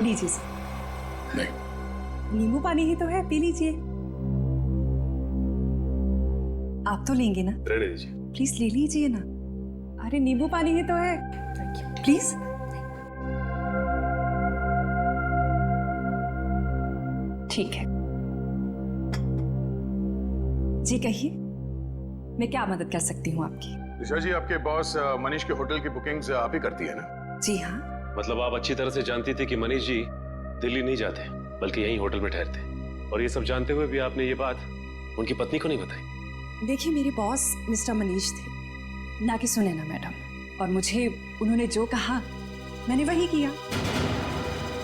लीजिए सर। नहीं, नींबू पानी ही तो है, पी लीजिए। आप तो लेंगे ना? रहने दीजिए। प्लीज ले लीजिए ना। अरे नींबू पानी ही तो है, प्लीज। ठीक है जी, कहिए मैं क्या मदद कर सकती हूँ आपकी? दिशा जी, आपके बॉस मनीष के होटल की बुकिंग्स आप ही करती है ना? जी हाँ। मतलब आप अच्छी तरह से जानती थी कि मनीष जी दिल्ली नहीं जाते बल्कि यहीं होटल में ठहरते, और ये सब जानते हुए भी आपने ये बात उनकी पत्नी को नहीं बताई? देखिए, मेरे बॉस मिस्टर मनीष थे, ना कि सुनैना मैडम, और मुझे उन्होंने जो कहा मैंने वही किया।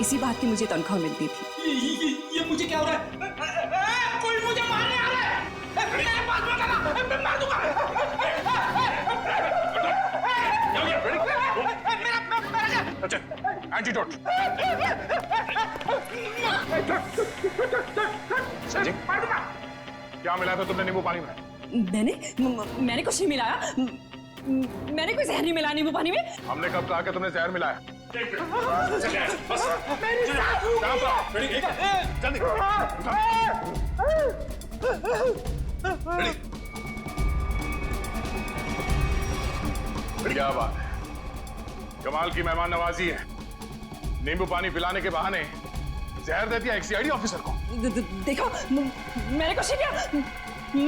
इसी बात की मुझे तनख्वाह मिलती थी। ये मुझे क्या हो रहा है? कोई मुझे मारने आ रहा है। मेरे पास मत आना, मैं मार दूंगा। अच्छा, एंटीडोट। जी, क्या मिलाया था तुमने नींबू पानी में? मैंने कुछ नहीं मिलाया। मैंने कोई जहर नहीं मिलाया नींबू पानी में। हमने कब कहा कि तुमने जहर मिलाया? क्या बात है, कमाल की मेहमान नवाजी है। नींबू पानी पिलाने के बहाने जहर दे दिया एक सीआईडी ऑफिसर को। देखो, मैंने कुछ नहीं किया।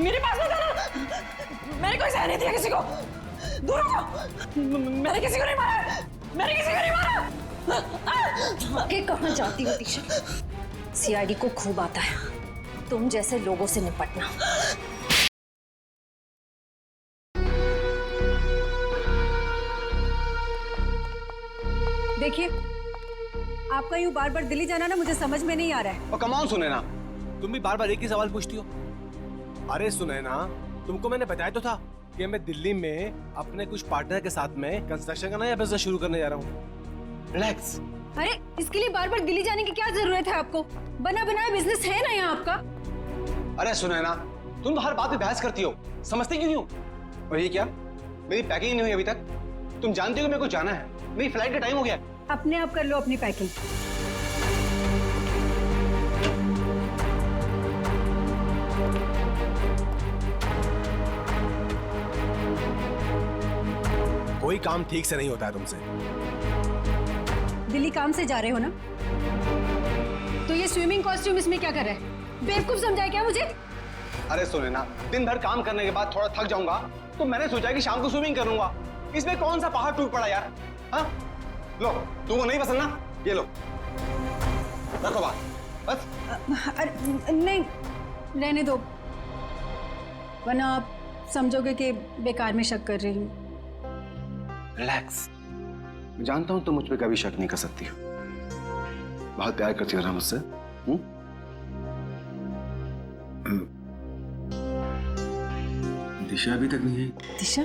मेरे पास मत आना। मैंने कोई जहर नहीं दिया किसी को। दूर रहो। मैंने किसी को नहीं मारा। मैंने किसी को नहीं मारा। आगे कहाँ जाती हो दिशा? सीआईडी को खूब आता है तुम जैसे लोगों से निपटना। देखिए, आपका यूं बार बार दिल्ली जाना ना मुझे समझ में नहीं आ रहा है। और कमाल सुनैना, तुम भी बार बार एक ही सवाल पूछती हो। अरे सुनैना, तुमको मैंने बताया तो था कि मैं दिल्ली में अपने कुछ पार्टनर के साथ में कंस्ट्रक्शन का नया बिजनेस शुरू करने जा रहा हूँ। रिलैक्स। अरे इसके लिए बार बार दिल्ली जाने की क्या जरूरत है आपको? बना बनाया बिजनेस है ना यहाँ आपका। अरे सुनैना, तुम तो हर बात पे बहस करती हो, समझती क्यों नहीं हो? और ये क्या, मेरी पैकिंग नहीं हुई अभी तक? तुम जानती हो कि मेरे को जाना है, मेरी फ्लाइट का टाइम हो गया। अपने आप कर लो अपनी पैकिंग। कोई काम ठीक से नहीं होता है तुमसे। दिल्ली काम से जा रहे हो ना? तो ये स्विमिंग कॉस्ट्यूम इसमें क्या कर रहा है? बेवकूफ समझा है क्या मुझे? अरे सुनैना, दिन भर काम करने के बाद थोड़ा थक जाऊंगा तो मैंने सोचा कि शाम को स्विमिंग करूंगा। इसमें कौन सा पहाड़ टूट पड़ा यार? हाँ? लो, तुमको नहीं पसंद ना? ये लो, रखो बात बस। अरे नहीं, रहने दो, वरना आप समझोगे कि बेकार में शक कर रही हूँ। रिलैक्स। मैं जानता हूँ तुम मुझ पे कभी शक नहीं कर सकती हो। बहुत प्यार करती हो ना मुझसे? दिशा अभी तक नहीं है। दिशा?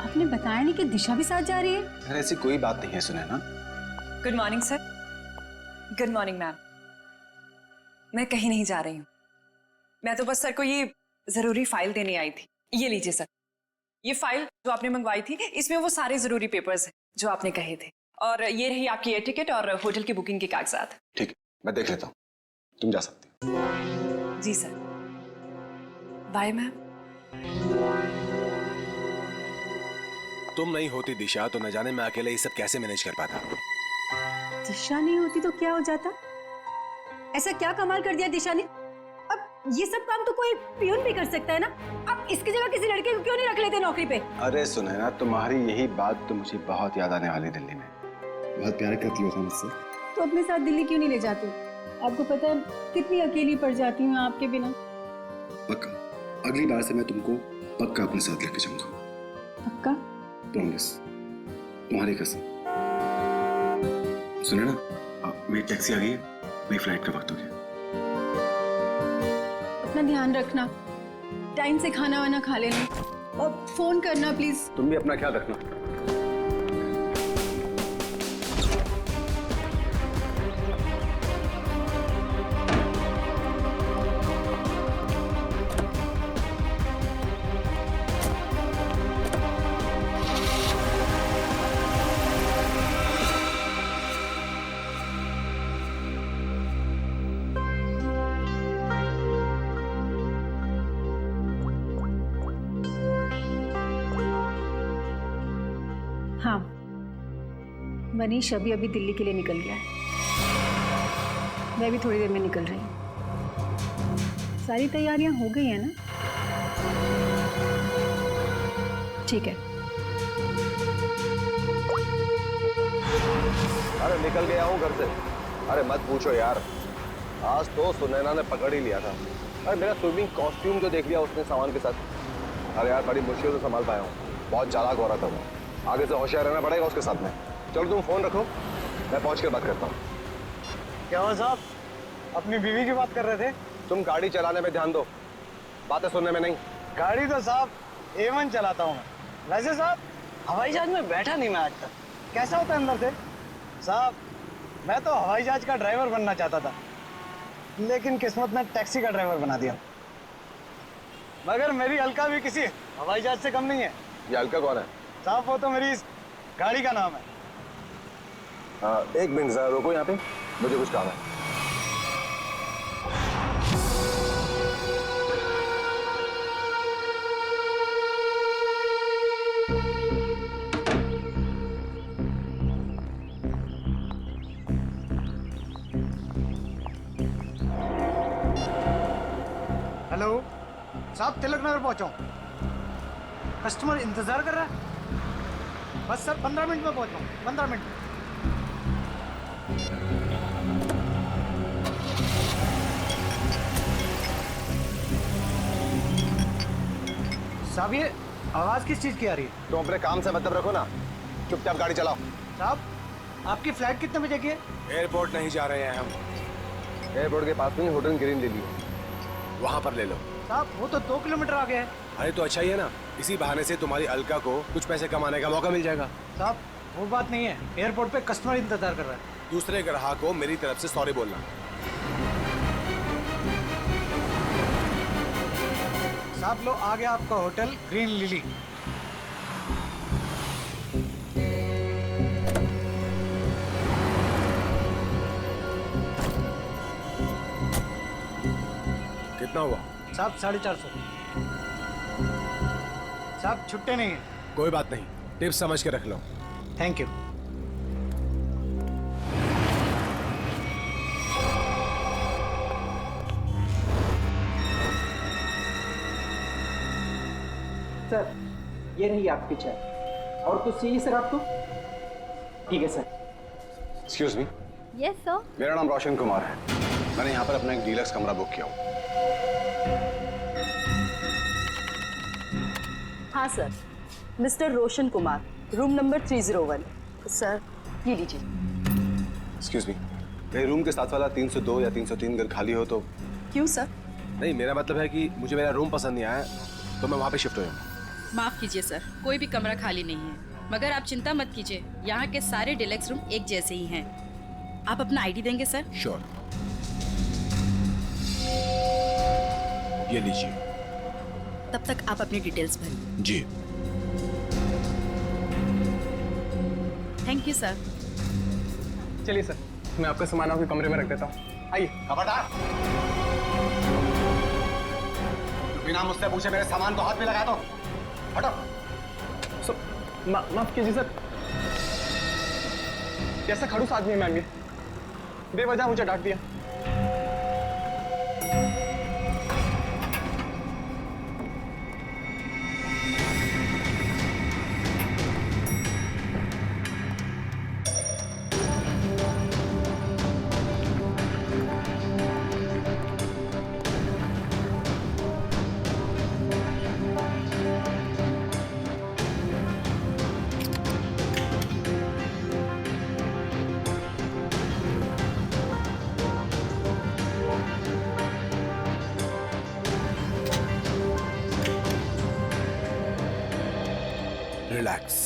आपने बताया नहीं कि दिशा भी साथ जा रही है? अरे ऐसी कोई बात नहीं है Sunaina. Good morning sir. Good morning ma'am. मैं कहीं नहीं जा रही हूँ। मैं तो बस सर को ये जरूरी फाइल देने आई थी। ये लीजिए सर, ये फाइल जो आपने मंगवाई थी, इसमें वो सारे जरूरी पेपर्स हैं जो आपने कहे थे, और ये रही आपकी एयर टिकट और होटल की बुकिंग के कागजात। ठीक है, मैं देख लेता हूँ, तुम जा सकती हो। जी सर। Bye ma'am. तुम नहीं होती दिशा तो न जाने मैं अकेले ये सब कैसे मैनेज कर पाता। दिशा नहीं होती तो क्या हो जाता? ऐसा क्या कमाल कर दिया दिशा ने? अब ये सब काम तो कोई पियून भी कर सकता है ना? अब इसकी जगह किसी लड़के को क्यों नहीं रख लेते नौकरी पे? अरे सुनैना, तुम्हारी यही बात तो मुझे बहुत याद आने वाली दिल्ली में। बहुत प्यार करती हो मुझसे। तो अपने साथ दिल्ली क्यों नहीं ले जाते? आपको पता है कितनी अकेली पड़ जाती हूँ आपके बिना। पक्का, अगली बार से मैं तुमको पक्का अपने साथ लेके जाऊंगा। पक्का? प्रॉमिस, तुम्हारी कसम। सुने ना, मेरी टैक्सी आ गई है, मेरी फ्लाइट का वक्त हो गया। अपना ध्यान रखना, टाइम से खाना वाना खा लेना, और फोन करना प्लीज। तुम भी अपना ख्याल रखना। मनीष अभी अभी दिल्ली के लिए निकल गया है। मैं भी थोड़ी देर में निकल रही हूँ। सारी तैयारियां हो गई है ना? ठीक है। अरे निकल गया हूँ घर से। अरे मत पूछो यार, आज तो सुनैना ने पकड़ ही लिया था। अरे मेरा स्विमिंग कॉस्ट्यूम जो देख लिया उसने सामान के साथ। अरे यार बड़ी मुश्किल से संभाल पाया हूँ, बहुत चालाक हो रहा था वो। आगे से होशियार रहना पड़ेगा उसके साथ में। चलो तुम फोन रखो, मैं पहुँच कर बात करता हूँ। क्या हुआ साहब, अपनी बीवी की बात कर रहे थे? तुम गाड़ी चलाने में ध्यान दो, बातें सुनने में नहीं। गाड़ी तो साहब A1 चलाता हूँ मैं। वैसे साहब हवाई जहाज में बैठा नहीं मैं आज तक। कैसा होता है अंदर से? साहब मैं तो हवाई जहाज का ड्राइवर बनना चाहता था, लेकिन किस्मत ने टैक्सी का ड्राइवर बना दिया। मगर मेरी अलका भी किसी हवाई जहाज से कम नहीं है। ये अलका कौन है? साहब वो तो मेरी इस गाड़ी का नाम है। एक मिनट जरा रुको यहाँ पे, मुझे कुछ काम है। हेलो साहब, तिलक नगर पहुंचा हूं। कस्टमर इंतजार कर रहा है। बस सर 15 मिनट में पहुंच रहा हूं, 15 मिनट। साहब ये आवाज किस चीज की आ रही है? तुम अपने काम से मतलब रखो ना, चुपचाप गाड़ी चलाओ। साहब आपकी फ्लाइट कितने बजे की है? एयरपोर्ट नहीं जा रहे हैं हम। एयरपोर्ट के पास में होटल ग्रीन ले लियो, वहां पर ले लो। साहब वो तो 2 किलोमीटर आगे है। अरे तो अच्छा ही है ना, इसी बहाने से तुम्हारी अलका को कुछ पैसे कमाने का मौका मिल जाएगा। साहब वो बात नहीं है, एयरपोर्ट पे कस्टमर इंतजार कर रहा है। दूसरे ग्राहक को मेरी तरफ से सॉरी बोलना। साहब लो आ गया आपका होटल ग्रीन लिली। कितना हुआ? साहब 450। साहब छुट्टे नहीं है। कोई बात नहीं, टिप्स समझ के रख लो। Thank you. सर ये रही आपकी चाय। और कुछ चाहिए सर आपको? ठीक है sir. Excuse me. Yes sir. मेरा नाम रोशन कुमार है, मैंने यहाँ पर अपना एक डीलक्स कमरा बुक किया हूँ। हाँ sir, mister Roshan Kumar, room number 301। Sir ये लीजिए। एक्सक्यूज मी, मेरे रूम के साथ वाला 302 या 303 घर खाली हो तो? क्यों सर? नहीं, मेरा मतलब है कि मुझे मेरा रूम पसंद नहीं आया तो मैं वहाँ पे शिफ्ट हो जाऊँ। माफ कीजिए सर, कोई भी कमरा खाली नहीं है, मगर आप चिंता मत कीजिए, यहाँ के सारे डिलक्स रूम एक जैसे ही हैं। आप अपना आईडी देंगे सर? श्योर। ये लीजिए। तब तक आप अपनी डिटेल्स भरिए। जी। Thank you sir. चलिए सर, मैं आपका सामान आपके कमरे में रख देता हूँ। आइए। खबरदार, बिना मुझसे पूछे मेरे सामान को हाथ में लगा दो। हटो। माफ कीजिए सर, कैसा खड़ूस आदमी है मैम ये, बेवजह मुझे डांट दिया। रिलैक्स।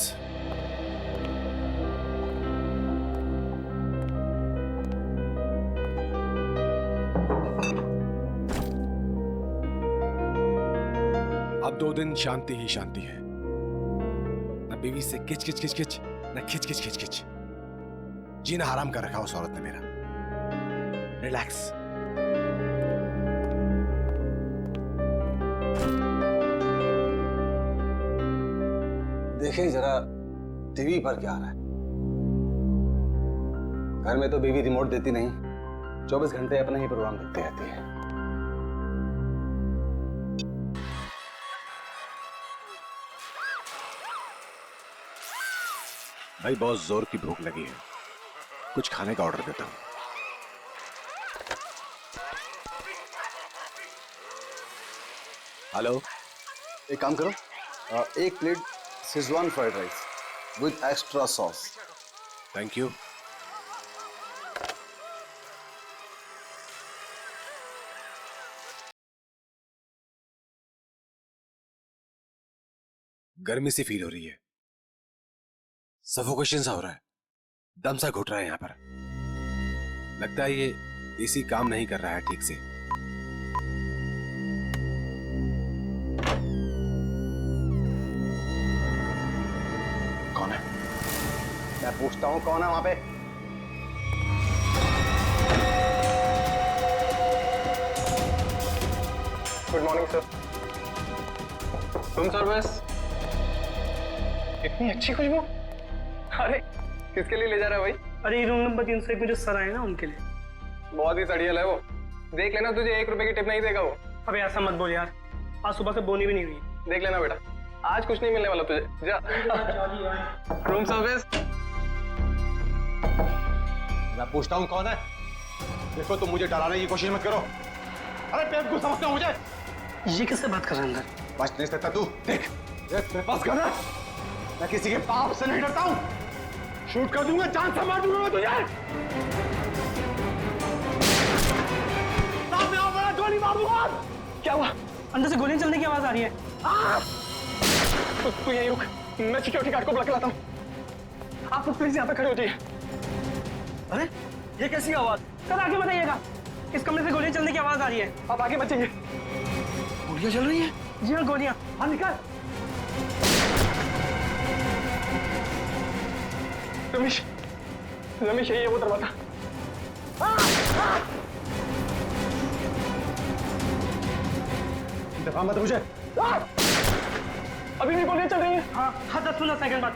अब 2 दिन शांति ही शांति है, न बीवी से किच किच किच किच, न खिच खिच खिच खिच। जीना हराम कर रखा उस औरत ने मेरा। रिलैक्स। देखें जरा टीवी पर क्या आ रहा है। घर में तो बीवी रिमोट देती नहीं, 24 घंटे अपना ही प्रोग्राम देखते रहती है। भाई बहुत जोर की भूख लगी है, कुछ खाने का ऑर्डर देता हूं। हेलो, एक काम करो, एक plate Schezwan fried rice with extra sauce. Thank you. गर्मी सी फील हो रही है, सफोकेशन सा हो रहा है, दम सा घुट रहा है यहां पर। लगता है ये एसी काम नहीं कर रहा है ठीक से। कौन है? मैं पूछता हूं कौन है वहां पे? Good morning sir. Room service. इतनी अच्छी खुशबू। अरे किसके लिए ले जा रहा है भाई? अरे रूम नंबर 301 में जो सर आए ना उनके लिए। बहुत ही सड़ियल है वो, देख लेना, तुझे 1 रुपए की टिप नहीं देगा वो। अबे ऐसा मत बोल यार, आज सुबह से बोनी भी नहीं हुई। देख लेना बेटा, आज कुछ नहीं मिलने वाला तुझे, जा। Room service. मैं पूछता हूं कौन है? देखो तुम मुझे डराने की कोशिश मत करो। अरे पेट को समझते हो मुझे? ये किससे बात कर रहा है अंदर? बच नहीं सकता तू। देख मेरे पास गन है, मैं किसी के बाप से नहीं डरता हूं। शूट कर दूंगा, जान से मार दूंगा मैं तुझे। सामने आओ, बड़ा गोली मार दूंगा। क्या हुआ? अंदर से गोलियां चलने की आवाज आ रही है। तू यहीं रुक, मैं सिक्योरिटी गार्ड को बुला के लाता हूं। आप लोग प्लीज यहाँ पे खड़े हो जाइए। अरे ये कैसी आवाज? सर आगे बताइएगा, इस कमरे से गोलियां चलने की आवाज आ रही है। आप आगे बचेंगे। गोलियां चल रही है? जी हाँ गोलियां। हाँ निकाल। रमेश, रमेश यही है वो दरवाजा। दफा मत मुझे। अभी भी गोलियां चल रही हैं। हाँ 10-15 सेकंड बाद।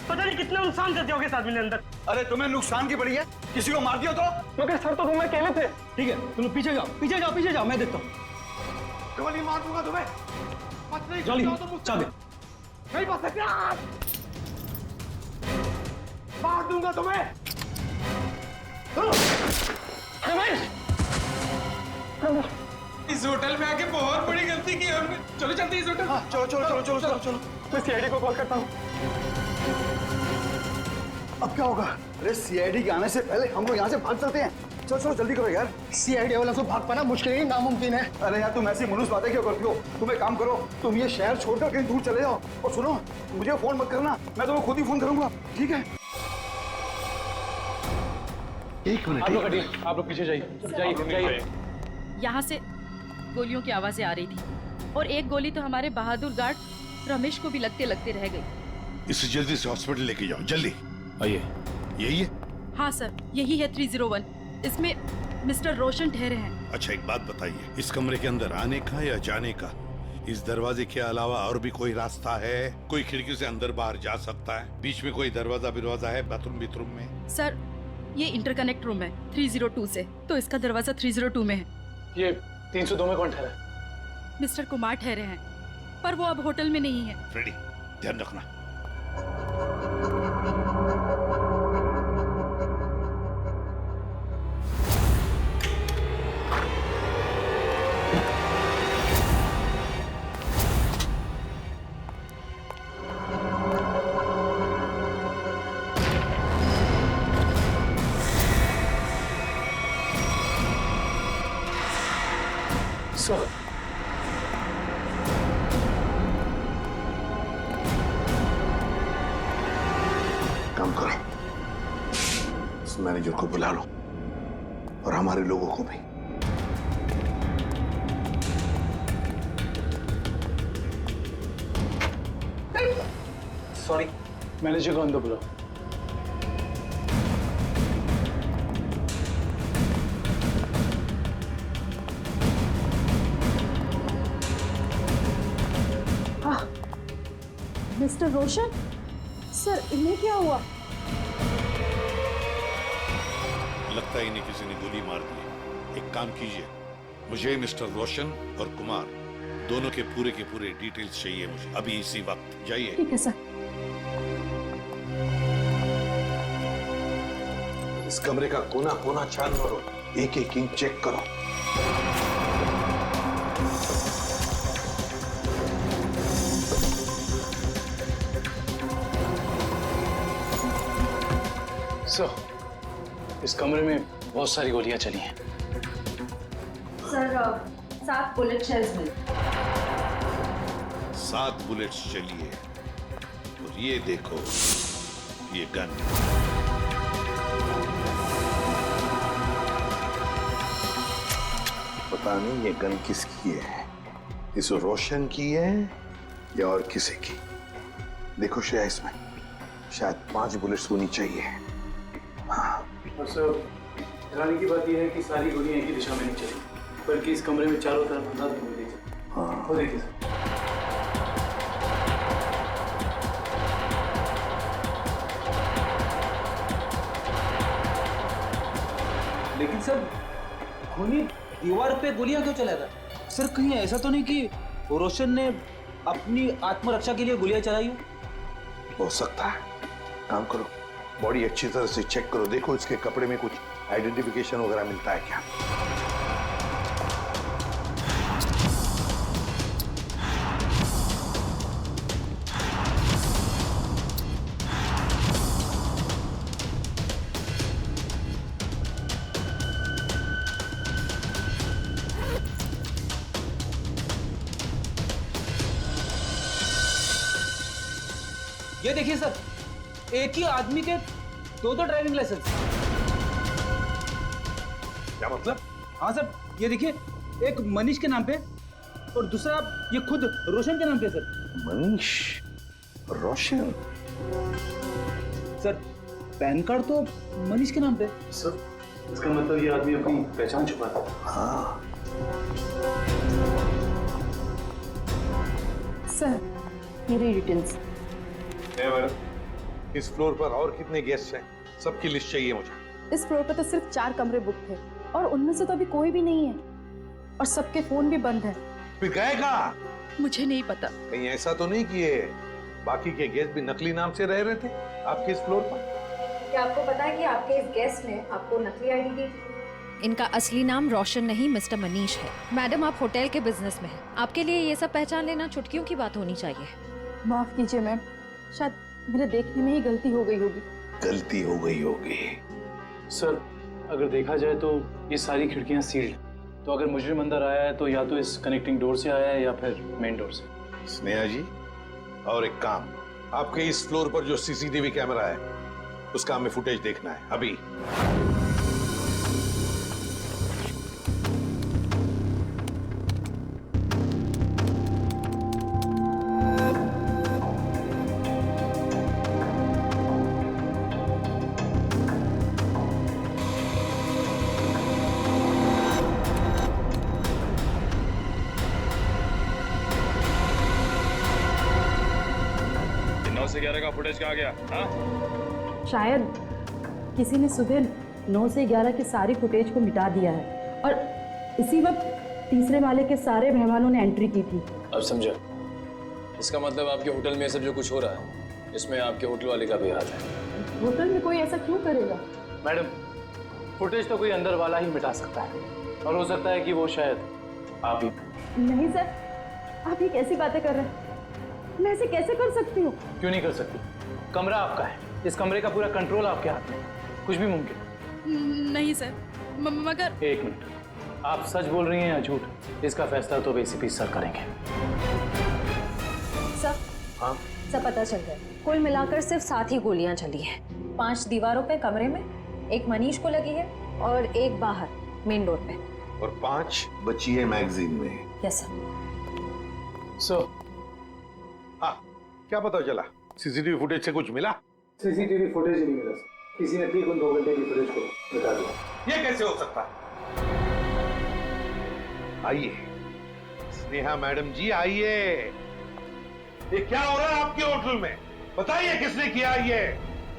पता नहीं कितना नुकसान कर दिया होगा इस आदमी ने अंदर। अरे तुम्हें नुकसान की पड़ी है, किसी को मार दिया तो? मगर सर तो रूम में अकेले थे। ठीक है तुम पीछे जाओ, पीछे जाओ, पीछे जाओ, मैं देखता हूँ। गोली मार दूंगा तुम्हें। बच नहीं जॉली सकते हो तुम। चाबी। नहीं बच सकते आप। मार दूंगा तुम्हें। रमेश, इस होटल में आके बहुत बड़ी गलती की हमने। चलो चलते इस होटल। चलो चलो चलो चलो चलो चलो। मैं सीआईडी को कॉल करता हूँ। अब क्या होगा? अरे सीआईडी के आने से पहले हम लोग यहाँ से भाग सकते हैं। चलो चलो जल्दी करो यार। सीआईडी वाला से भाग पाना मुश्किल ही नामुमकिन है। अरे यार तुम ऐसी मनुष्य बातें क्यों करती हो? तुम एक काम करो, तुम ये शहर छोड़कर कहीं दूर चले जाओ। और सुनो, मुझे फोन मत करना, मैं तुम्हें खुद ही फोन करूंगा, ठीक है? एक मिनट। आप लोग पीछे जाइए। यहाँ से गोलियों की आवाजें आ रही थी और एक गोली तो हमारे बहादुर गार्ड रमेश को भी लगते लगते रह गई। इसे जल्दी से हॉस्पिटल लेके जाओ, जल्दी। आइए। यही है? हाँ सर, यही है 301। इसमें मिस्टर रोशन ठहरे हैं। अच्छा एक बात बताइए, इस कमरे के अंदर आने का या जाने का इस दरवाजे के अलावा और भी कोई रास्ता है? कोई खिड़की से अंदर बाहर जा सकता है? बीच में कोई दरवाजा है बाथरूम में? सर ये इंटरकनेक्ट रूम है 302 से, तो इसका दरवाजा 302 में है। ये 302 में कौन ठहरा है? मिस्टर कुमार ठहरे हैं, पर वो अब होटल में नहीं है। फ्रेडी ध्यान रखना। सर काम करो, इस मैनेजर को बुला लो और हमारे लोगों को भी। सॉरी, मैनेजर को अंदर बुलाओ। मिस्टर रोशन, सर इन्हें क्या हुआ? लगता है इन्हें किसी ने गोली मार दी। एक काम कीजिए, मुझे मिस्टर रोशन और कुमार दोनों के पूरे डिटेल्स चाहिए मुझे अभी इसी वक्त। जाइए। ठीक है सर। इस कमरे का कोना कोना छान मारो, एक एक इंच चेक करो। सर, इस कमरे में बहुत सारी गोलियां चली हैं। सर 7 बुलेट शेल्स में 7 बुलेट्स चलिए। और ये देखो, ये गन। पता नहीं ये गन किसकी है, इस रोशन की है या और किसी की। देखो श्रेया, इसमें शायद 5 बुलेट्स होनी चाहिए। हाँ। और सर, हैरानी की बात यह है कि सारी गोलियां एक ही दिशा में नहीं चली, बल्कि इस कमरे में चारों तरफ अंदाज घूम रही थी। हाँ। वो देखिए सर। लेकिन सर, खूनी दीवार पे गोलियां क्यों चलाएगा? सर, कहीं ऐसा तो नहीं कि रोशन ने अपनी आत्मरक्षा के लिए गोलियां चलाई हो सकता है। काम करो, बॉडी अच्छी तरह से चेक करो, देखो इसके कपड़े में कुछ आइडेंटिफिकेशन वगैरह मिलता है क्या। ये देखिए सर, एक ही आदमी के 2 ड्राइविंग लाइसेंस। क्या मतलब? हाँ सर, ये देखिए, एक मनीष के नाम पे और दूसरा ये खुद रोशन के नाम पे। सर, मनीष, रोशन। सर, पैन कार्ड तो मनीष के नाम पे। सर, इसका मतलब ये आदमी अपनी पहचान छुपाता है। हाँ। सर, मेरी डिटेल्स। इस फ्लोर पर और कितने गेस्ट हैं? सबकी लिस्ट चाहिए मुझे। इस फ्लोर पर तो सिर्फ 4 कमरे बुक थे और उनमें से तो अभी कोई भी नहीं है और सबके फोन भी बंद है। फिर गए कहाँ? मुझे नहीं पता। कहीं ऐसा तो नहीं कि ये बाकी के गेस्ट भी नकली नाम से रह रहे थे आपके इस फ्लोर पर? क्या आपको पता है कि आपके इस गेस्ट ने आपको नकली आईडी दी थी? इनका असली नाम रोशन नहीं मिस्टर मनीष है। मैडम, आप होटल के बिजनेस में हैं। आपके लिए ये सब पहचान लेना चुटकियों की बात होनी चाहिए। माफ कीजिए मैम, शायद मेरे देखने में ही गलती हो गई होगी। गलती हो गई होगी। सर, अगर देखा जाए तो ये सारी खिड़कियां सील्ड, तो अगर मुजरिम अंदर आया है तो या तो इस कनेक्टिंग डोर से आया है या फिर मेन डोर से। स्नेहा जी, और एक काम, आपके इस फ्लोर पर जो सीसीटीवी कैमरा है उसका हमें फुटेज देखना है अभी। से 11 का फुटेज कहाँ गया? हाँ? शायद किसी ने सुबह 9 से 11 की सारी फुटेज को मिटा दिया है और इसी वक्त तीसरे वाले के सारे मेहमानों ने एंट्री की थी। अब समझा। इसका मतलब आपके होटल में सब जो कुछ हो रहा है इसमें आपके होटल वाले का भी हाथ है। होटल में कोई ऐसा क्यों करेगा? मैडम, फुटेज तो कोई अंदर वाला ही मिटा सकता है और हो सकता है कि वो शायद आप ही। नहीं सर, आप ये कैसी बातें कर रहे हैं? मैं ऐसे कैसे कर सकती हूँ? क्यों नहीं कर सकती? कमरा आपका है, इस कमरे का पूरा कंट्रोल आपके हाथ में, कुछ भी मुमकिन। नहीं सर, मगर। एक मिनट, आप सच बोल रही हैं या झूठ? इसका फैसला तो एसीपी सर करेंगे। सर, हाँ? सब पता चल गया। कुल मिलाकर सिर्फ 7 ही गोलियां चली हैं। 5 दीवारों पे कमरे में, 1 मनीष को लगी है और 1 बाहर मेन डोर पे, और 5 बची है मैगजीन में। Yes sir. सर, हाँ, क्या पता चला? सीसीटीवी फुटेज से कुछ मिला? सीसीटीवी फुटेज ही नहीं मिला सर। किसी ने ठीक उन 2 घंटे की फुटेज को मिटा दिया। ये कैसे हो सकता है? आइए स्नेहा मैडम जी, आइए। ये क्या हो रहा है आपके होटल में? बताइए किसने किया ये?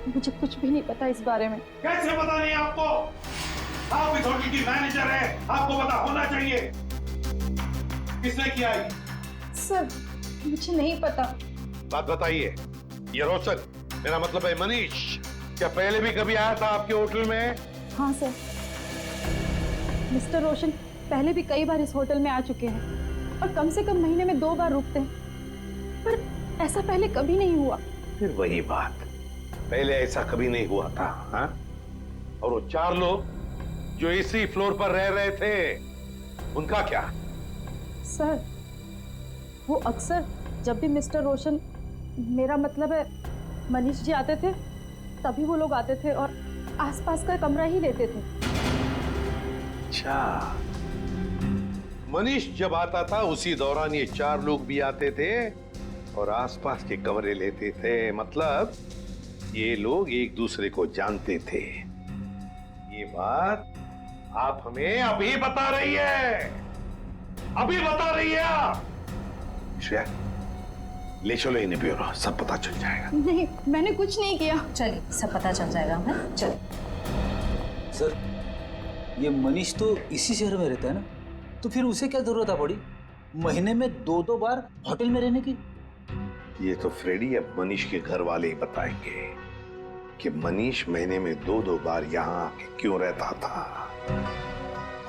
मुझे कुछ भी नहीं पता इस बारे में। कैसे पता नहीं आपको? आप इस होटल की मैनेजर है, आपको पता होना चाहिए। किसने किया ये? सर मुझे नहीं पता। बात बताइए। ये रोशन, मेरा मतलब है मनीष, क्या पहले भी कभी आया था आपके होटल में? हाँ सर, मिस्टर रोशन पहले भी कई बार इस होटल में आ चुके हैं और कम से कम महीने में 2 बार रुकते हैं, पर ऐसा पहले कभी नहीं हुआ। फिर वही बात, पहले ऐसा कभी नहीं हुआ था। हाँ? और वो 4 लोग जो इसी फ्लोर पर रह रहे थे, उनका क्या? सर वो अक्सर जब भी मिस्टर रोशन, मेरा मतलब है मनीष जी आते थे, तभी वो लोग आते थे और आसपास का कमरा ही लेते थे। अच्छा, मनीष जब आता था उसी दौरान ये 4 लोग भी आते थे और आसपास के कमरे लेते थे। मतलब ये लोग एक दूसरे को जानते थे। ये बात आप हमें अभी बता रही है, अभी बता रही है आप। श्रेया, ले चलो इन्हें ब्यूरो, सब पता चल जाएगा। नहीं, मैंने कुछ नहीं किया। चलिए, सब पता चल जाएगा हमें। चलिए। सर, ये मनीष तो इसी शहर में रहता है ना, तो फिर उसे क्या जरूरत पड़ी महीने में 2-2 बार होटल में रहने की? ये तो फ्रेडी अब मनीष के घर वाले ही बताएंगे कि मनीष महीने में 2-2 बार यहाँ आके क्यों रहता था,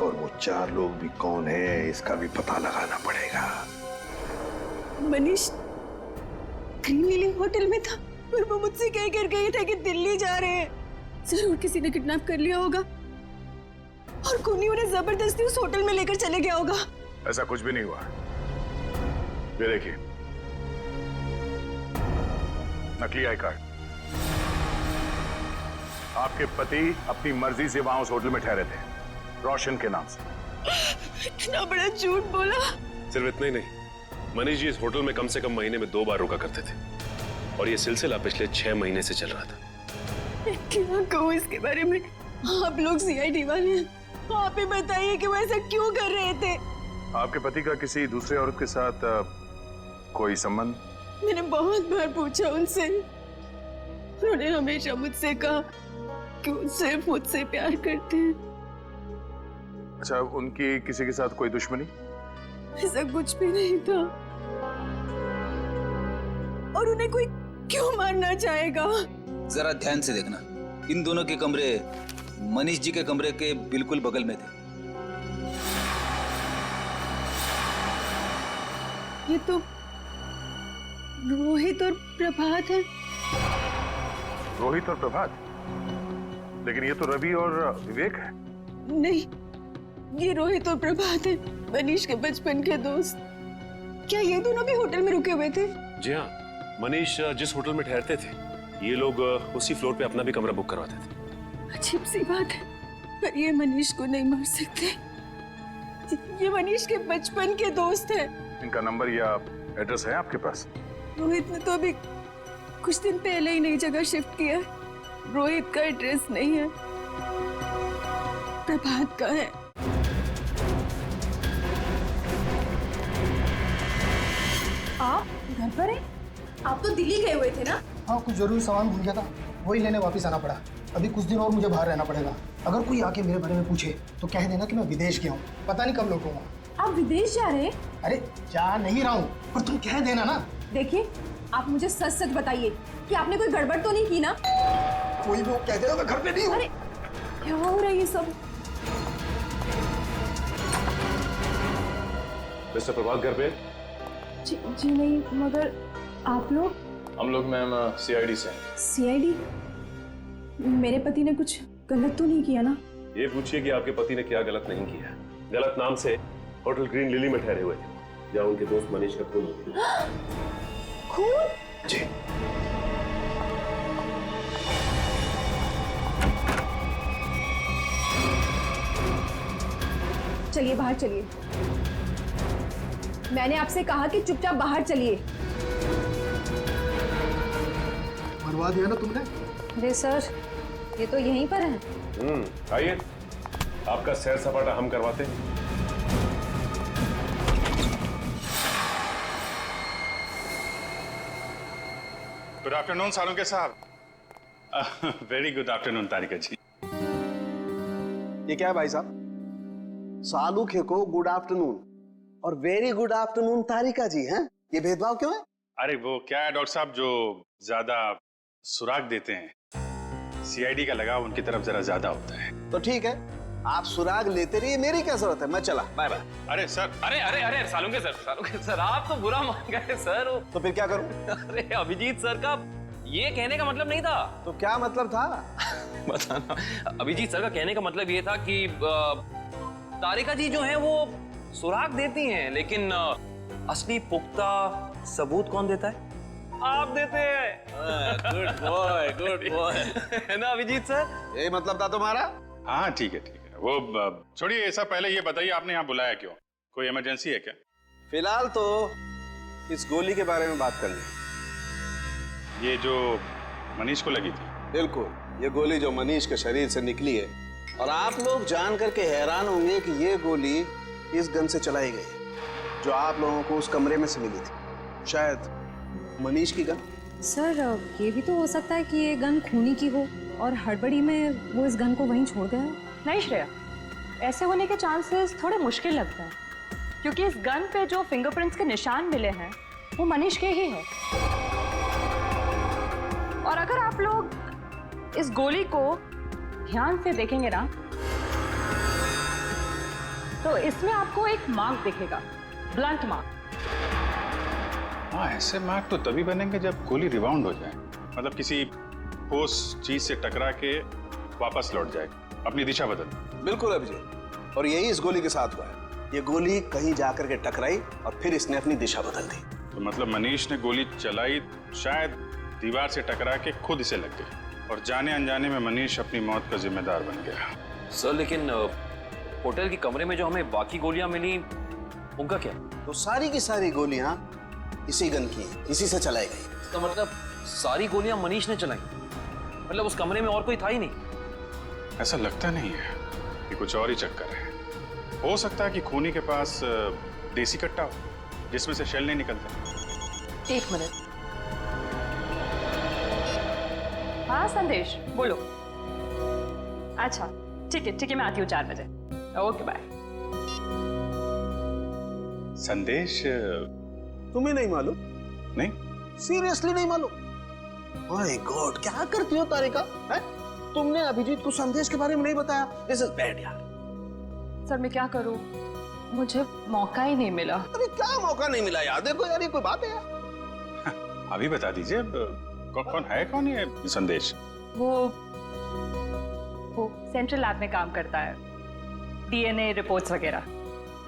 और वो 4 लोग भी कौन है इसका भी पता लगाना पड़ेगा। मनीष ग्रीन लिली होटल में था और वो मुझसे कह कर गए थे कि दिल्ली जा रहे हैं। जरूर किसी ने किडनैप कर लिया होगा और खूनी उन्हें जबरदस्ती उस होटल में लेकर चले गया होगा। ऐसा कुछ भी नहीं हुआ। ये देखिए, नकली आई कार्ड। आपके पति अपनी मर्जी से वहां उस होटल में ठहरे थे, रोशन के नाम से। इतना बड़ा झूठ बोला। सिर्फ इतना ही नहीं, मनीष जी इस होटल में कम से कम महीने में 2 बार रुका करते थे और ये सिलसिला पिछले 6 महीने से चल रहा था। क्या कहूँ इसके बारे में? आप लोग सीआईडी वाले हैं, आप ही बताइए कि वो ऐसा क्यों कर रहे थे। आपके पति का किसी दूसरे औरत के साथ कोई संबंध? मैंने बहुत बार पूछा उनसे, उन्होंने हमेशा मुझसे कहा कि वो सिर्फ मुझसे प्यार करते हैं। अच्छा, उनकी किसी के साथ कोई दुश्मनी? ऐसा कुछ भी नहीं था। और उन्हें कोई क्यों मारना चाहेगा? जरा ध्यान से देखना, इन दोनों के कमरे मनीष जी के कमरे के बिल्कुल बगल में थे। ये तो रोहित और प्रभात है। रोहित और प्रभात? लेकिन ये तो रवि और विवेक है। नहीं, ये रोहित और प्रभात है, मनीष के बचपन के दोस्त। क्या ये दोनों भी होटल में रुके हुए थे? जी हाँ, मनीष जिस होटल में ठहरते थे, ये लोग उसी फ्लोर पे अपना भी कमरा बुक करवाते थे। अजीब सी बात है, पर ये मनीष को नहीं मार सकते। ये मनीष के बचपन के दोस्त हैं। इनका नंबर या एड्रेस है आपके पास? रोहित ने तो अभी कुछ दिन पहले ही नई जगह शिफ्ट किया है। रोहित का एड्रेस नहीं है, प्रभात का है। आप घर पर हैं? आप तो दिल्ली गए हुए थे ना? हाँ, कुछ जरूरी सामान भूल गया था, वही लेने वापस आना पड़ा। अभी कुछ दिन और मुझे बाहर रहना पड़ेगा। अगर कोई आके मेरे बारे में पूछे तो कह देना कि मैं विदेश गया हूँ, पता नहीं कब लौटूंगा। आप विदेश जा रहे हैं? अरे जा नहीं रहा हूँ, पर तुम कह देना ना। देखिए, आप मुझे सच सच बताइए कि आपने कोई गड़बड़ तो नहीं की ना? कोई भी कह देगा मैं घर पे नहीं हूँ। अरे क्या हो रहा है ये सब? मिस्टर प्रभात घर पे? जी नहीं, मगर आप लोग? हम लोग मैम सीआईडी से हैं। सीआईडी? मेरे पति ने कुछ गलत तो नहीं किया ना? ये पूछिए कि आपके पति ने क्या गलत नहीं किया। गलत नाम से होटल ग्रीन लिली में ठहरे हुए थे, जहाँ उनके दोस्त मनीष का खून हो गया। खून? जी। चलिए बाहर चलिए। मैंने आपसे कहा कि चुपचाप बाहर चलिए। मरवा दिया ना तुमने? अरे सर, ये तो यहीं पर है। आइए, आपका सैर सपाटा हम करवाते हैं। गुड आफ्टरनून सालुंके साहब। वेरी गुड आफ्टरनून तारिका जी। ये क्या है भाई साहब? सालूखे को गुड आफ्टरनून और वेरी गुड आफ्टरनून तारिका जी हैं? ये भेदभाव क्यों है? अरे वो क्या है डॉक्टर साहब, जो ज्यादा सुराग देते हैं, सीआईडी का लगाव उनकी तरफ जरा ज्यादा होता है। तो ठीक है, आप सुराग लेते रहिए, मेरी क्या जरूरत है, मैं चला, बाय बाय। अरे सर, अरे सालूके सर आप तो बुरा मान गए सर। तो फिर क्या करूं? अरे अभिजीत सर का ये कहने का मतलब नहीं था। तो क्या मतलब था? बताना। अभिजीत सर का कहने का मतलब ये था कि तारिका जी जो है वो सुराग देती हैं, लेकिन असली पुख्ता सबूत कौन देता है? आप देते हैं। गुड बॉय है ना अभिजीत सर? यही मतलब था तुम्हारा? हाँ ठीक है। वो छोड़िए ये सब, पहले ये बताइए आपने यहाँ बुलाया क्यों? कोई इमरजेंसी है क्या? फिलहाल तो इस गोली के बारे में बात करनी है। ये जो मनीष को लगी थी? बिल्कुल, ये गोली जो मनीष के शरीर से निकली है, और आप लोग जान करके हैरान होंगे कि ये गोली इस गन से चलाई गई है जो आप लोगों को उस कमरे में से मिली थी। शायद मनीष की गन। सर ये भी तो हो सकता है कि ये गन खूनी की हो और हड़बड़ी में वो इस गन को वहीं छोड़ गया हो। नहीं श्रेया, ऐसे होने के चांसेस थोड़े मुश्किल लगते हैं, क्योंकि इस गन पे जो फिंगरप्रिंट्स के निशान मिले हैं वो मनीष के ही है। और अगर आप लोग इस गोली को ध्यान से देखेंगे ना, तो इसमें आपको एक मार्क दिखेगा, ब्लंट मार्क। हाँ, ऐसे मार्क तो तभी बनेंगे जब गोली रिबाउंड हो जाए, मतलब किसी ठोस चीज से टकरा के वापस लौट जाए, अपनी दिशा बदल। बिल्कुल अभिजीत, और यही इस गोली के साथ हुआ है। ये गोली कहीं जाकर के टकराई और फिर इसने अपनी दिशा बदल दी। तो मतलब मनीष ने गोली चलाई, शायद दीवार से टकरा के खुद इसे लग गई, और जाने अनजाने में मनीष अपनी मौत का जिम्मेदार बन गया। सर लेकिन होटल के कमरे में जो हमें बाकी गोलियां मिली, उनका क्या? तो सारी की सारी गोलियां इसी गन की, इसी से चलाई गई। इसका मतलब सारी गोलियां मनीष ने चलाई, मतलब उस कमरे में और कोई था ही नहीं? ऐसा लगता नहीं है, कि कुछ और ही चक्कर है। हो सकता है कि खूनी के पास देसी कट्टा हो जिसमें से शेल नहीं निकलते। एक मिनट। हाँ संदेश, बोलो। अच्छा ठीक है, मैं आती हूँ 4 बजे। Okay bye. संदेश तुम्हें नहीं मालूम? नहीं, सीरियसली नहीं मालूम? माय गॉड, क्या करती हो तारिका? है? तुमने अभिजीत को संदेश के बारे में नहीं बताया। दिस इज बैड यार। सर मैं क्या करूं, मुझे मौका ही नहीं मिला। अरे क्या मौका नहीं मिला यार? देखो यार, ये कोई बात है यार? अभी बता दीजिए, कौन है संदेश? वो सेंट्रल लैब में काम करता है, डीएनए रिपोर्ट्स वगैरह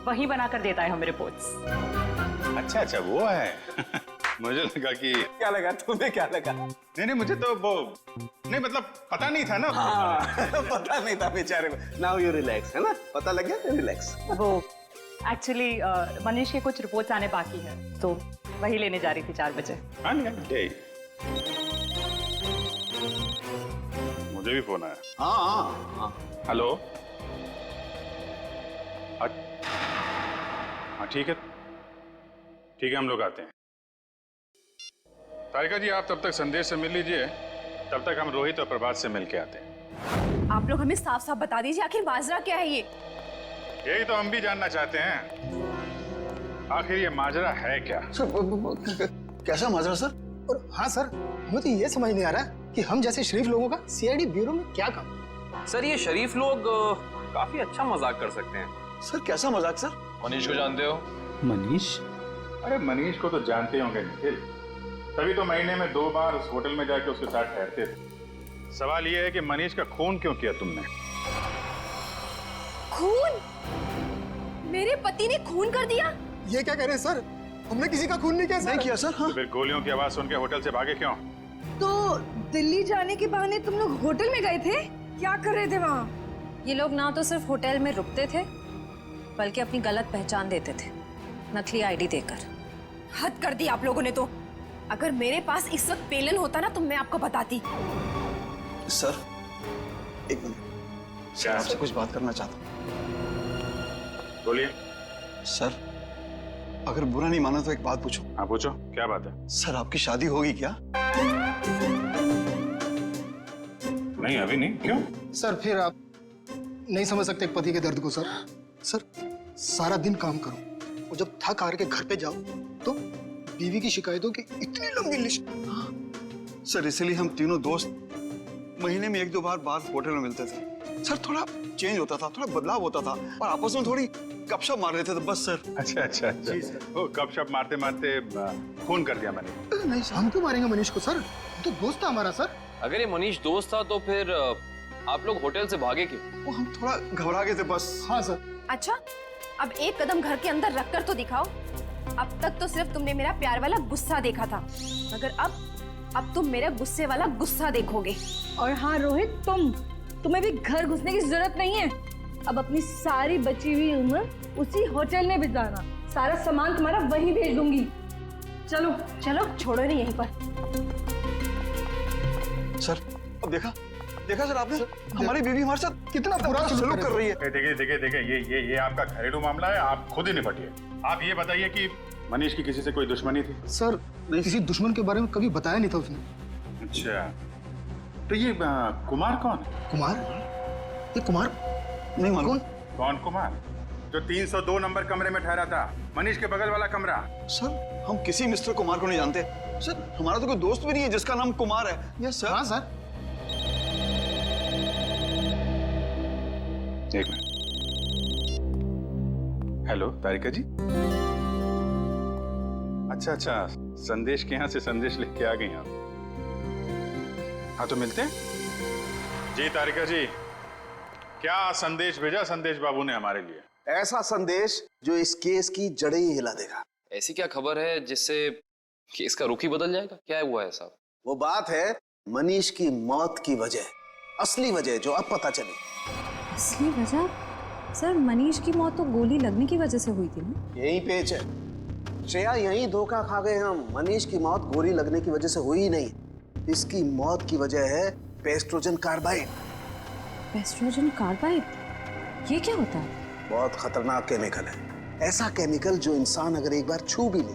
वही बनाकर देता है हमें रिपोर्ट्स। अच्छा वो है। मुझे लगा कि क्या लगा तुम्हें? क्या लगा? नहीं मुझे तो वो नहीं, मतलब पता नहीं था ना। हाँ, पता नहीं था बेचारे को। नाउ यू रिलैक्स, है ना? पता लग गया तो रिलैक्स। वो एक्चुअली मनीष के कुछ रिपोर्ट्स आने बाकी है, तो वही लेने जा रही थी 4 बजे। हाँ मुझे भी फोन आया। हाँ। हेलो। हाँ ठीक है, हम लोग आते हैं। तारिका जी आप तब तक संदेश से मिल लीजिए, तब तक हम रोहित और प्रभात से मिल के आते हैं। आप लोग हमें साफ साफ बता दीजिए, आखिर माजरा क्या है ये? यही तो हम भी जानना चाहते हैं, आखिर ये माजरा है क्या? सर, कैसा माजरा सर? और हाँ सर, हमें तो ये समझ नहीं आ रहा कि हम जैसे शरीफ लोगों का सीआईडी ब्यूरो में क्या काम? सर ये शरीफ लोग काफी अच्छा मजाक कर सकते हैं। सर कैसा मजाक सर? मनीष को जानते हो? मनीष? अरे मनीष को तो जानते होंगे निखिल, तभी तो महीने में 2 बार उस होटल में जाके उसके साथ ठहरते थे। सवाल ये है कि मनीष का खून क्यों किया तुमने? खून? मेरे पति ने खून कर दिया? ये क्या कह रहे हैं सर? हमने किसी का खून नहीं किया सर। नहीं किया सर। हाँ। तो फिर गोलियों की आवाज सुन के होटल से भागे क्यों? तो दिल्ली जाने के बहाने तुम लोग होटल में गए थे? क्या कर रहे थे वहाँ? ये लोग ना तो सिर्फ होटल में रुकते थे, बल्कि अपनी गलत पहचान देते थे, नकली आईडी देकर। हद कर दी आप लोगों ने तो। अगर मेरे पास इस वक्त पेलन होता ना तो मैं आपको बताती। सर एक मिनट, सर आपसे कुछ बात करना चाहता हूँ। बोलिए। सर अगर बुरा नहीं माना तो एक बात पूछूं? हाँ पूछो, क्या बात है? सर आपकी शादी होगी क्या? नहीं अभी नहीं। क्यों? सर फिर आप नहीं समझ सकते एक पति के दर्द को सर। सर सारा दिन काम करो और जब थक हार के घर पे जाओ तो बीवी की शिकायतों की इतनी लंबी लिस्ट। सर इसीलिए हम तीनों दोस्त महीने में 1-2 बार बाहर होटल में मिलते थे। सर थोड़ा चेंज होता था, थोड़ा बदलाव होता था और आपस में थोड़ी गपशप मार लेते थे बस सर। अच्छा। जी सर। वो गपशप मारते मारते फोन कर दिया मैंने। नहीं हम क्यों मारेंगे मनीष को सर, तो दोस्त था हमारा सर। अगर ये मनीष दोस्त था तो फिर आप लोग होटल से भागे क्यों? वो हम थोड़ा घबरा गए थे बस। हाँ सर। अच्छा, अब एक कदम घर के अंदर रखकर तो दिखाओ। अब तक तो सिर्फ तुमने मेरा प्यार वाला गुस्सा देखा था, मगर अब तुम मेरा गुस्से वाला गुस्सा देखोगे। और हाँ रोहित, तुम्हें भी घर घुसने की जरूरत नहीं है। अब अपनी सारी बची हुई उम्र उसी होटल में बिताना। सारा सामान तुम्हारा वहीं भेज दूंगी। चलो चलो, छोड़ो नहीं यहीं पर। सर अब देखा सर आपने, हमारी बीवी हमारे साथ कितना बुरा सलूक कर रही है। देखिए ये आपका घरेलू मामला है, आप खुद ही निपटिए। आप ये बताइए कि मनीष की किसी से कोई दुश्मनी थी? सर किसी दुश्मन के बारे में कभी बताया नहीं था उसने। अच्छा, तो ये कुमार कौन है? कुमार? ये कुमार नहीं मालूम। कौन कुमार? जो 302 नंबर कमरे में ठहरा था, मनीष के बगल वाला कमरा। सर हम किसी मिस्टर कुमार को नहीं जानते सर। हमारा तो कोई दोस्त भी नहीं है जिसका नाम कुमार है। Yes sir. हाँ सर। एक मिनट। हेलो तारिका जी। अच्छा, संदेश के यहाँ से संदेश लिख के आ गई आप। हाँ तो मिलते हैं। जी तारिका जी, क्या संदेश भेजा संदेश बाबू ने हमारे लिए? ऐसा संदेश जो इस केस की जड़ें ही हिला देगा। ऐसी क्या खबर है जिससे केस का रुख ही बदल जाएगा? क्या है हुआ है साहब? वो बात है मनीष की मौत की वजह, असली वजह जो अब पता चली। असली वजह? सर मनीष की मौत तो गोली लगने की वजह से हुई थी ना? यही पेच है श्रेया, यही धोखा खा गए हम। मनीष की मौत गोली लगने की वजह से हुई ही नहीं, इसकी मौत की वजह है पेस्ट्रोजन कार्बाइड। पेस्ट्रोजन कार्बाइड? ये क्या होता है? बहुत खतरनाक केमिकल है। ऐसा केमिकल जो इंसान अगर एक बार छू भी ले,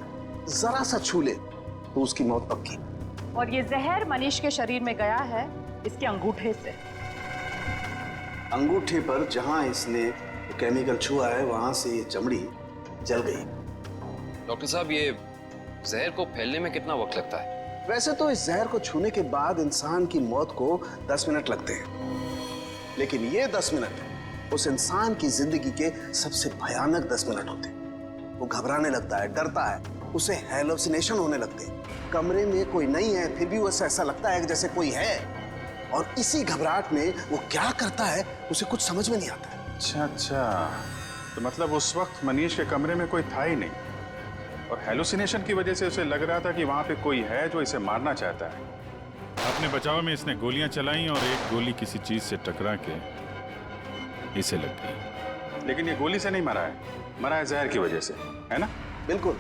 जरा सा छू ले, तो उसकी मौत पक्की। और ये जहर मनीष के शरीर में गया है इसके अंगूठे से। अंगूठे पर जहां इसने केमिकल छुआ है वहां से ये चमड़ी जल गई। डॉक्टर साहब, ये जहर को फैलने में कितना वक्त लगता है? वैसे तो इस जहर को छूने के बाद इंसान की मौत को 10 मिनट लगते हैं, लेकिन ये 10 मिनट उस इंसान की जिंदगी के सबसे भयानक 10 मिनट होते हैं। वो घबराने लगता है, डरता है, उसे हैलुसिनेशन होने लगते हैं। कमरे में कोई नहीं है फिर भी उसे ऐसा लगता है कि जैसे कोई है, और इसी घबराहट में वो क्या करता है उसे कुछ समझ में नहीं आता है। अच्छा, तो मतलब उस वक्त मनीष के कमरे में कोई था ही नहीं, और हेलुसिनेशन की वजह से उसे लग रहा था कि वहां पे कोई है जो इसे मारना चाहता है। अपने बचाव में इसने गोलियां चलाई और एक गोली किसी चीज से टकरा के इसे लग गई। लेकिन ये गोली से नहीं मरा है, मरा है जहर की वजह से, है ना? बिल्कुल।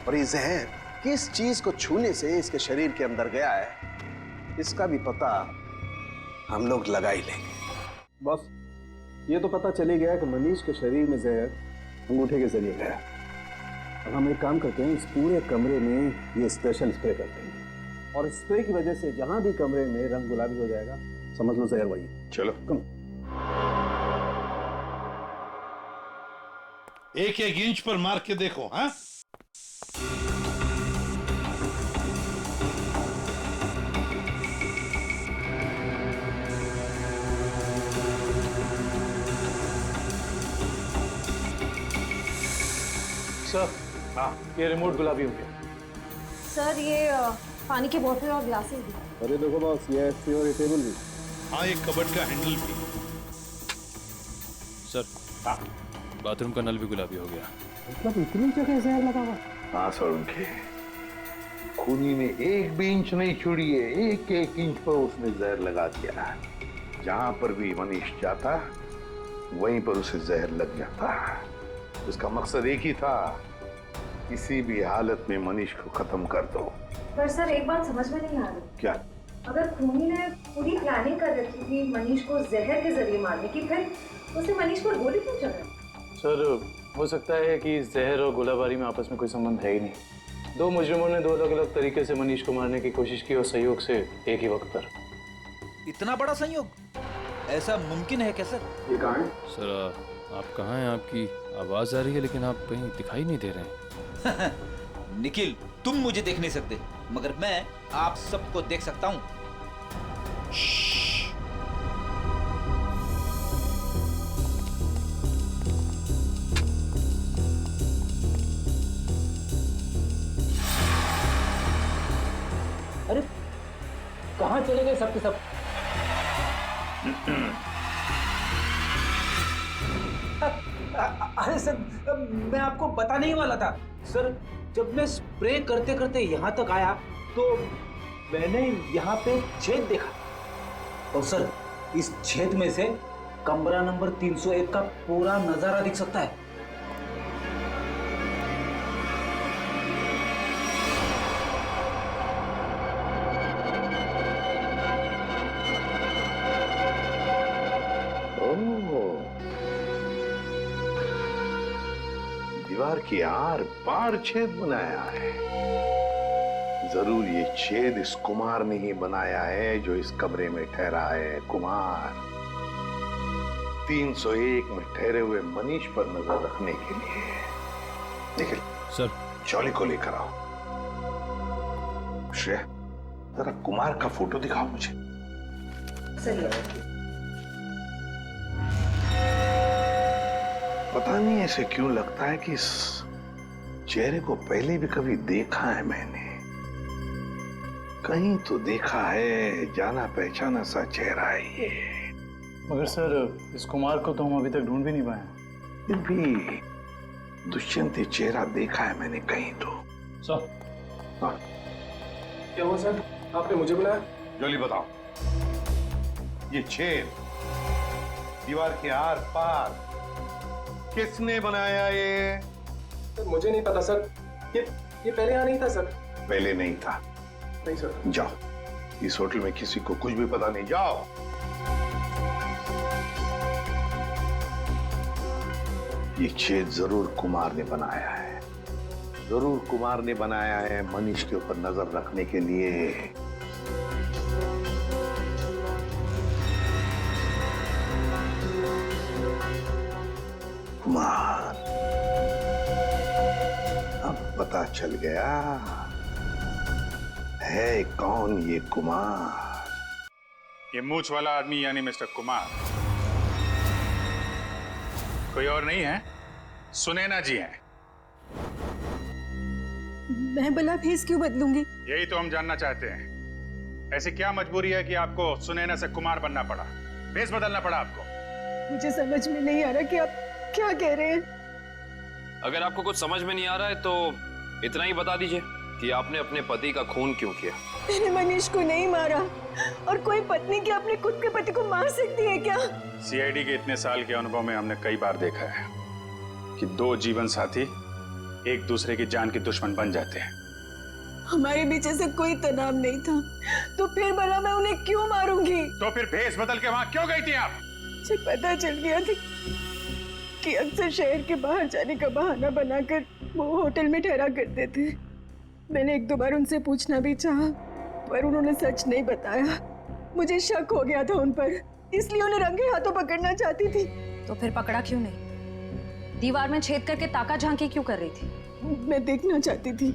और ये जहर किस चीज को छूने से इसके शरीर के अंदर गया है, इसका भी पता हम लोग लगा ही लेंगे। बस ये तो पता चली गया कि मनीष के शरीर में जहर अंगूठे के जरिए गया। अब हम एक काम करते हैं, इस पूरे कमरे में ये स्पेशल स्प्रे करते हैं, और स्प्रे की वजह से जहां भी कमरे में रंग गुलाबी हो जाएगा, समझ लो जहर वही। चलो कम। एक इंच पर मार के देखो। हाँ, सर, ये रिमोट गुलाबी हो गया। सर ये पानी की बोतल और ग्लासेस भी। अरे देखो बॉस, ये और ये टेबल भी। हाँ, एक कबर्ड का हैंडल भी। सर, बाथरूम का नल भी गुलाबी हो गया। मतलब इतनी जगह जहर लगा हुआ? हाँ सर, उनके खूनी ने एक भी इंच नहीं छोड़ी है, एक एक इंच पर उसने जहर लगा दिया। जहां पर भी मनीष जाता वहीं पर उसे जहर लग जाता। उसका मकसद एक ही था, किसी भी हालत में मनीष को खत्म कर दो। पर सर एक बात समझ में नहीं आ रही। क्या? अगर खूनी ने पूरी प्लानिंग कर रखी थी मनीष को जहर के जरिए मारने की, फिर उसने मनीष पर गोली क्यों चलाई? सर हो सकता है कि जहर और गोलाबारी में आपस में कोई संबंध है ही नहीं। दो मुजरिमों ने दो अलग अलग तरीके से मनीष को मारने की कोशिश की और संयोग से एक ही वक्त पर। इतना बड़ा संयोग? ऐसा मुमकिन है क्या सर? ये कहाँ है? सर आप कहाँ हैं? आपकी आवाज आ रही है लेकिन आप कहीं दिखाई नहीं दे रहे हैं। निखिल, तुम मुझे देख नहीं सकते, मगर मैं आप सबको देख सकता हूँ। अरे कहाँ चले गए सब के सब? अरे सर, मैं आपको बताने ही वाला था सर। जब मैं स्प्रे करते करते यहाँ तक आया तो मैंने यहाँ पे छेद देखा और सर इस छेद में से कमरा नंबर 301 का पूरा नजारा दिख सकता है। दीवार की आर पार छेद बनाया है। जरूर ये छेद इस कुमार ने ही बनाया है जो इस कमरे में ठहरा है। कुमार 301 में ठहरे हुए मनीष पर नजर रखने के लिए। निखिल सर, जॉली को लेकर आओ। श्रेया, जरा कुमार का फोटो दिखाओ मुझे। पता नहीं ऐसे क्यों लगता है कि इस चेहरे को पहले भी कभी देखा है मैंने। कहीं तो देखा है, जाना पहचाना सा चेहरा है ये। मगर सर इस कुमार को तो हम अभी तक ढूंढ भी नहीं पाए। फिर भी दुष्यंत ये चेहरा देखा है मैंने कहीं तो। सर क्या हुआ सर? आपने मुझे बुलाया? जल्दी बताओ, ये छेद दीवार के आर पार किसने बनाया ये? सर मुझे नहीं पता सर। ये पहले यहाँ नहीं था सर। पहले नहीं था? नहीं सर। जाओ, इस होटल में किसी को कुछ भी पता नहीं। जाओ। ये छेद जरूर कुमार ने बनाया है। जरूर कुमार ने बनाया है मनीष के ऊपर नजर रखने के लिए। कुमार, अब पता चल गया है कौन ये कुमार। ये मूंछ वाला आदमी यानी मिस्टर कुमार कोई और नहीं है, सुनैना जी हैं। मैं भला भेस क्यों बदलूंगी? यही तो हम जानना चाहते हैं। ऐसी क्या मजबूरी है कि आपको सुनैना से कुमार बनना पड़ा, भेस बदलना पड़ा आपको? मुझे समझ में नहीं आ रहा कि आप क्या कह रहे हैं। अगर आपको कुछ समझ में नहीं आ रहा है तो इतना ही बता दीजिए कि आपने अपने पति का खून क्यों किया। मैंने मनीष को नहीं मारा। और कोई पत्नी क्या अपने खुद के पति को मार सकती है क्या? सीआईडी के इतने साल के अनुभव में हमने कई बार देखा है कि दो जीवन साथी एक दूसरे की जान के दुश्मन बन जाते हैं। हमारे बीच ऐसे कोई तनाव नहीं था, तो फिर भला मैं उन्हें क्यों मारूंगी? तो फिर भेस बदल के वहां क्यों गई थी आप? मुझे पता चल गया था कि अक्सर शहर के बाहर जाने का बहाना बनाकर वो होटल में ठहरा करते थे। मैंने एक दो बार उनसे पूछना भी चाहा, पर उन्होंने सच नहीं बताया। मुझे शक हो गया था उन पर, इसलिए उन्हें रंगे हाथों पकड़ना चाहती थी। तो फिर पकड़ा क्यों नहीं? दीवार में छेद करके ताका झांकी क्यों कर रही थी? मैं देखना चाहती थी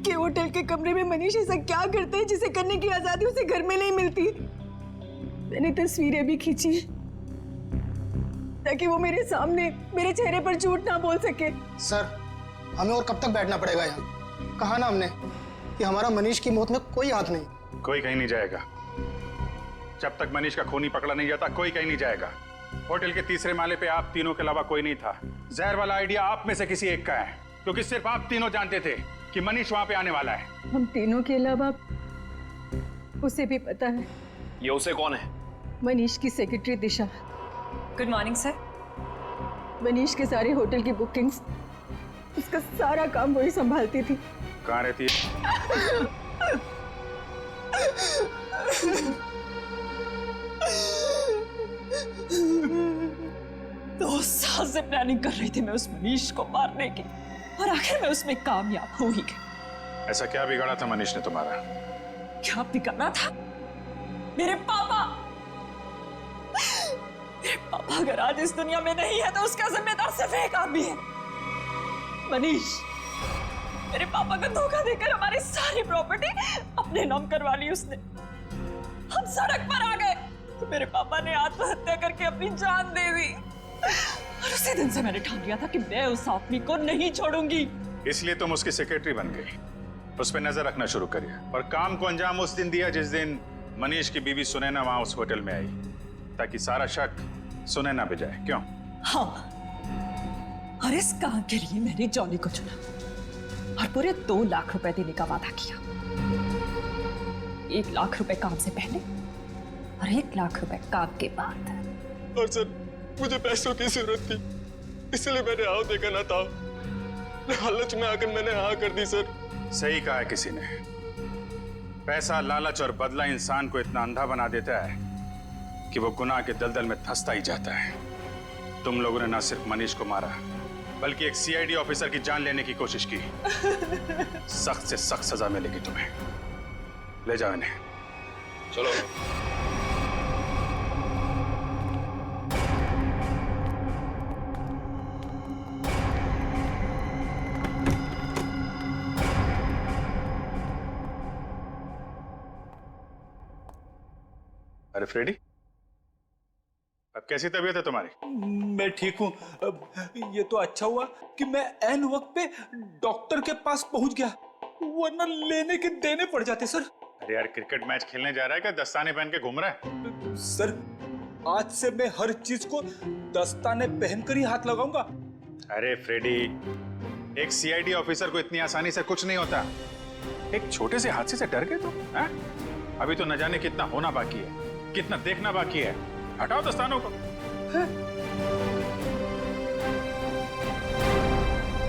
कि होटल के कमरे में मनीष ऐसा क्या करते हैं जिसे करने की आजादी उसे घर में नहीं मिलती। मैंने तस्वीरें भी खींची ताकि वो मेरे सामने मेरे चेहरे पर झूठ ना बोल सके। सर, हमें और कब तक बैठना पड़ेगा यहाँ? कहा ना हमने कि हमारा मनीष की मौत में कोई हाथ नहीं। कोई कहीं नहीं जाएगा। जब तक मनीष का खूनी पकड़ा नहीं जाता कोई कहीं नहीं जाएगा। होटल के तीसरे माले पे आप तीनों के अलावा कोई नहीं था। जहर वाला आइडिया आप में से किसी एक का है, क्योंकि सिर्फ आप तीनों जानते थे कि मनीष वहां पे आने वाला है। हम तीनों के अलावा उसे भी पता है। ये उसे कौन है? मनीष की secretary Disha. Good morning sir. Manish के सारे होटल की बुकिंग्स, उसका सारा काम वही संभालती थी। कहाँ रहती है? 2 साल से प्लानिंग कर रही थी मैं उस मनीष को मारने की, और आखिर में उसमें कामयाब हो ही गई। ऐसा क्या बिगाड़ा था मनीष ने तुम्हारा? क्या बिगाड़ा था? मेरे पापा अगर आज इस दुनिया में नहीं है तो उसका जिम्मेदार सिर्फ एक आदमी है, मनीष। मेरे पापा को धोखा देकर हमारी सारी प्रॉपर्टी अपने नाम करवा ली उसने। हम सड़क पर आ गए तो मेरे पापा ने आत्महत्या करके अपनी जान दे दी। और उसी दिन से मैंने ठान लिया था कि मैं उस आदमी को नहीं छोड़ूंगी। इसलिए तुम उसकी सेक्रेटरी बन गई। उस पर नजर रखना शुरू करिए और काम को अंजाम उस दिन दिया जिस दिन मनीष की बीवी सुनैना वहां उस होटल में आई, ताकि सारा शक सुनैना पे जाए। क्यों? हाँ, और इस काम के लिए मैंने जॉनी को चुना और पूरे 2 लाख रुपए देने का वादा किया। 1 लाख रुपए काम से पहले और 1 लाख रुपए काम के बाद। और सर, मुझे पैसों की जरूरत थी, इसलिए मैंने हाँ देखा ना था। लालच में आकर मैंने हाँ कर दी सर। सही कहा है किसी ने, पैसा, लालच और बदला इंसान को इतना अंधा बना देता है कि वो गुनाह के दलदल में धंसता ही जाता है। तुम लोगों ने ना सिर्फ मनीष को मारा, बल्कि एक सीआईडी ऑफिसर की जान लेने की कोशिश की। सख्त से सख्त सजा मिलेगी तुम्हें। ले जाओ इन्हें। चलो। अरे फ्रेडी, अब कैसी तबीयत है तुम्हारी? मैं ठीक हूँ। ये तो अच्छा हुआ कि मैं ऐन वक्त पे डॉक्टर के पास पहुंच गया, वरना लेने के देने पड़ जाते सर। अरे यार, क्रिकेट मैच खेलने जा रहा है क्या दस्ताने पहन के घूम रहा है? सर, आज से मैं हर चीज को दस्ताने पहनकर ही हाथ लगाऊंगा। अरे फ्रेडी, एक सीआईडी ऑफिसर को इतनी आसानी से कुछ नहीं होता। एक छोटे से हादसे से डर गए तुम? हाँ? अभी तो न जाने कितना होना बाकी है, कितना देखना बाकी है। हटाओ दस्तानों को।